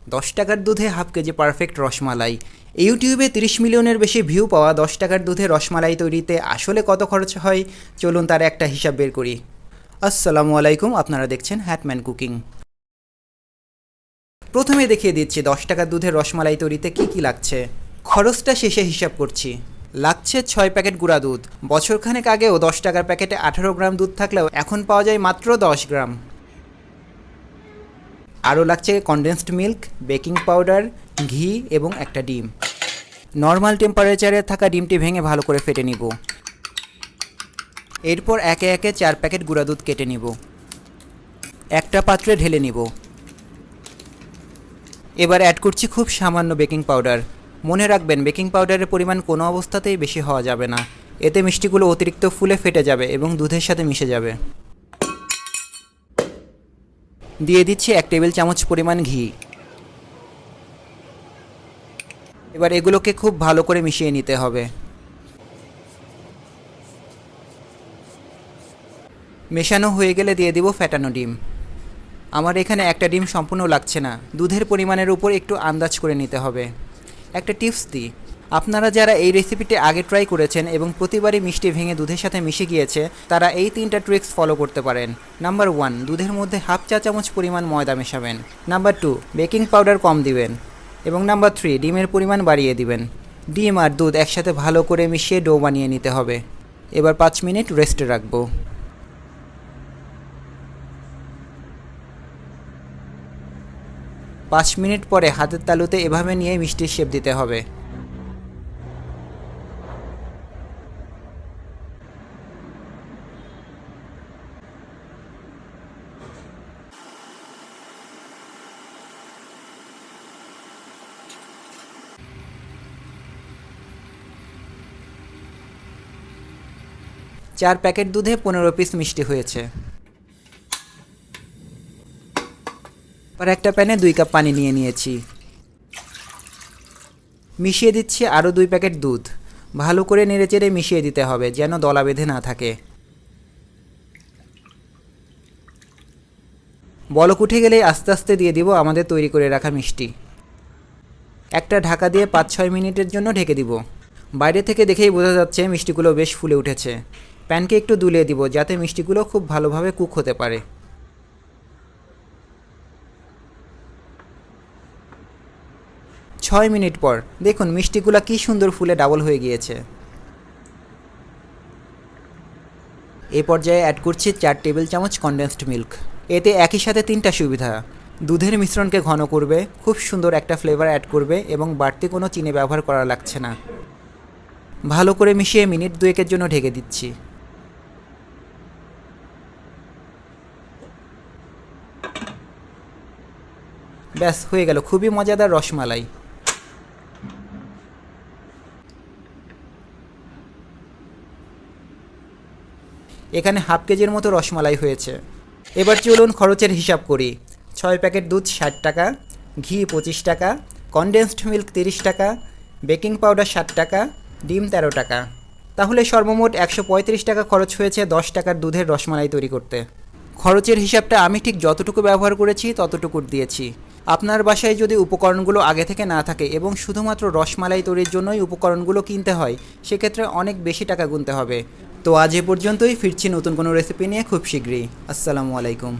10 টাকার দুধে half KG perfect rasmalai. ইউটিউবে 30 মিলিয়নের বেশি ভিউ পাওয়া 10 টাকার দুধে রসমালাই তৈরিতে আসলে কত খরচ হয়, চলুন তার একটা হিসাব বের করি। আসসালামু আলাইকুম, আপনারা দেখছেন হ্যাটম্যান কুকিং। প্রথমে দেখিয়ে দিচ্ছি 10 টাকার দুধের রসমালাই তৈরিতে কি কি লাগছে। খরচটা শেষে হিসাব করছি। লাগছে 6 প্যাকেট গুঁড়া দুধ। বছরখানেক আগেও 10 টাকার প্যাকেটে 18 গ্রাম দুধ থাকলেও এখন পাওয়া যায় মাত্র 10 গ্রাম। আরও লাগছে কনডেন্সড মিল্ক, বেকিং পাউডার, ঘি এবং একটা ডিম। নর্মাল টেম্পারেচারে থাকা ডিমটি ভেঙে ভালো করে ফেটে নিব। এরপর একে একে 4 প্যাকেট গুঁড়া দুধ কেটে নিব। একটা পাত্রে ঢেলে নিব। এবার অ্যাড করছি খুব সামান্য বেকিং পাউডার। মনে রাখবেন, বেকিং পাউডারের পরিমাণ কোনো অবস্থাতেই বেশি হওয়া যাবে না, এতে মিষ্টিগুলো অতিরিক্ত ফুলে ফেটে যাবে এবং দুধের সাথে মিশে যাবে। দিয়ে দিচ্ছি 1 টেবিল চামচ পরিমাণ ঘি। এবার এগুলোকে খুব ভালো করে মিশিয়ে নিতে হবে। মেশানো হয়ে গেলে দিয়ে দিব ফ্যাটানো ডিম। আমার এখানে একটা ডিম সম্পূর্ণ লাগছে না, দুধের পরিমাণের উপর একটু আন্দাজ করে নিতে হবে। একটা টিপস দিই, আপনারা যারা এই রেসিপিটি আগে ট্রাই করেছেন এবং প্রতিবারই মিষ্টি ভেঙে দুধের সাথে মিশে গিয়েছে, তারা এই 3টা ট্রিক্স ফলো করতে পারেন। নাম্বার 1, দুধের মধ্যে হাফ চা চামচ পরিমাণ ময়দা মেশাবেন। নাম্বার 2, বেকিং পাউডার কম দিবেন। এবং নাম্বার 3, ডিমের পরিমাণ বাড়িয়ে দিবেন। ডিম আর দুধ একসাথে ভালো করে মিশিয়ে ডো বানিয়ে নিতে হবে। এবার 5 মিনিট রেস্টে রাখবো। 5 মিনিট পরে হাতের তালুতে এভাবে নিয়ে মিষ্টির শেপ দিতে হবে। চার প্যাকেট দুধে 15 পিস মিষ্টি হয়েছে। আর একটা প্যানে 2 কাপ পানি নিয়ে নিয়েছি। মিশিয়ে দিচ্ছি আরও 2 প্যাকেট দুধ। ভালো করে নেড়েচেড়ে মিশিয়ে দিতে হবে যেন দলা বেঁধে না থাকে। বলক উঠে গেলে আস্তে আস্তে দিয়ে দিব আমাদের তৈরি করে রাখা মিষ্টি। একটা ঢাকা দিয়ে 5-6 মিনিটের জন্য ঢেকে দিব। বাইরে থেকে দেখেই বোঝা যাচ্ছে মিষ্টিগুলো বেশ ফুলে উঠেছে। প্যানকে একটু দুলিয়ে দিব যাতে মিষ্টিগুলো খুব ভালোভাবে কুক হতে পারে। 6 মিনিট পর দেখুন মিষ্টিগুলো কি সুন্দর ফুলে ডাবল হয়ে গিয়েছে। এই পর্যায়ে অ্যাড করছি 4 টেবিল চামচ কনডেন্সড মিল্ক। এতে একই সাথে 3টা সুবিধা: দুধের মিশ্রণকে ঘন করবে, খুব সুন্দর একটা ফ্লেভার অ্যাড করবে এবং বাড়তি কোনো চিনি ব্যবহার করা লাগছে না। ভালো করে মিশিয়ে মিনিট 2-এর জন্য ঢেকে দিচ্ছি। ব্যাস হয়ে গেল খুবই মজাদার রসমালাই। এখানে হাফ কেজির মতো রসমালাই হয়েছে। এবার চলুন খরচের হিসাব করি। 6 প্যাকেট দুধ 60 টাকা, ঘি 25 টাকা, কনডেন্সড মিল্ক 30 টাকা, বেকিং পাউডার 60 টাকা, ডিম 13 টাকা। তাহলে সর্বমোট 135 টাকা খরচ হয়েছে 10 টাকার দুধের রসমালাই তৈরি করতে। খরচের হিসাবটা আমি ঠিক যতটুকু ব্যবহার করেছি ততটুকু দিয়েছি। আপনার বাসায় যদি উপকরণগুলো আগে থেকে না থাকে এবং শুধুমাত্র রসমালাই তৈরির জন্যই উপকরণগুলো কিনতে হয়, সেক্ষেত্রে অনেক বেশি টাকা গুনতে হবে। তো আজ এ পর্যন্তই, ফিরছি নতুন কোনো রেসিপি নিয়ে খুব শীঘ্রই। আসসালামু আলাইকুম।